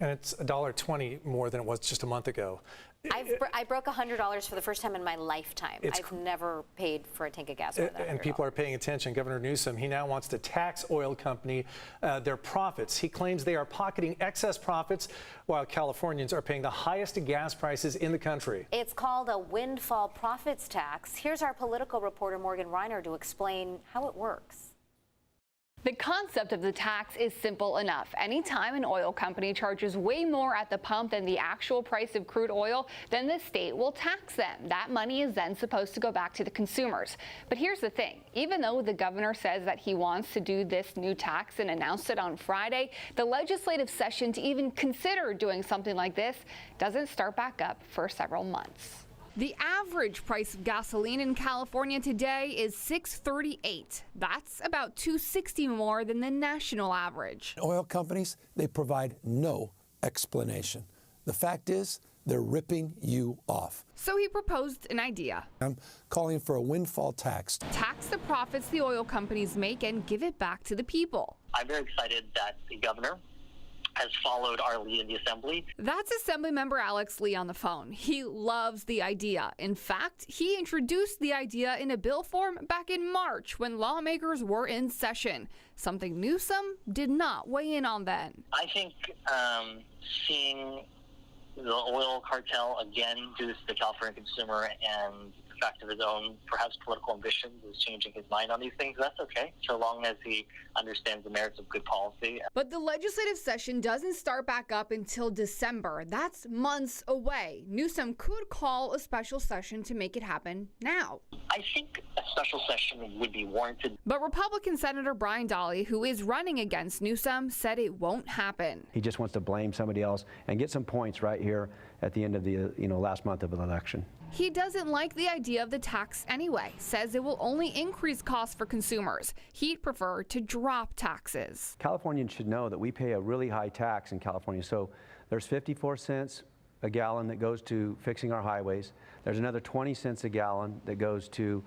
And it's $1.20 more than it was just a month ago. I broke $100 for the first time in my lifetime. I've never paid for a tank of gas more than $100. And people are paying attention. Governor Newsom, he now wants to tax oil company their profits. He claims they are pocketing excess profits while Californians are paying the highest gas prices in the country. It's called a windfall profits tax. Here's our political reporter Morgan Reiner to explain how it works. The concept of the tax is simple enough. Anytime an oil company charges way more at the pump than the actual price of crude oil, then the state will tax them. That money is then supposed to go back to the consumers. But here's the thing. Even though the governor says that he wants to do this new tax and announced it on Friday, the legislative session to even consider doing something like this doesn't start back up for several months. The average price of gasoline in California today is $6.38. That's about $2.60 more than the national average. Oil companies, they provide no explanation. The fact is, they're ripping you off. So he proposed an idea. I'm calling for a windfall tax. Tax the profits the oil companies make and give it back to the people. I'm very excited that the governor has followed our lead in the assembly. That's Assemblymember Alex Lee on the phone. He loves the idea. In fact, he introduced the idea in a bill form back in March when lawmakers were in session, something Newsom did not weigh in on then. I think seeing the oil cartel again do this to the California consumer and the fact of his own perhaps political ambitions is changing his mind on these things. That's okay, so long as he understands the merits of good policy. But the legislative session doesn't start back up until December. That's months away. Newsom could call a special session to make it happen now. I think a special session would be warranted. But Republican Senator Brian Dahle, who is running against Newsom, said it won't happen. He just wants to blame somebody else and get some points right here at the end of the last month of an election. He doesn't like the idea of the tax anyway, says it will only increase costs for consumers. He'd prefer to drop taxes. Californians should know that we pay a really high tax in California. So there's 54 cents a gallon that goes to fixing our highways. There's another 20 cents a gallon that goes to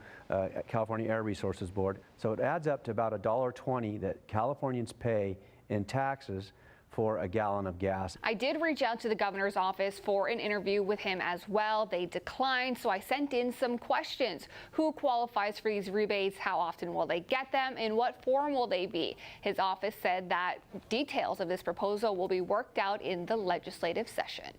California Air Resources Board. So it adds up to about $1.20 that Californians pay in taxes for a gallon of gas. I did reach out to the governor's office for an interview with him as well. They declined, so I sent in some questions. Who qualifies for these rebates? How often will they get them? In what form will they be? His office said that details of this proposal will be worked out in the legislative session.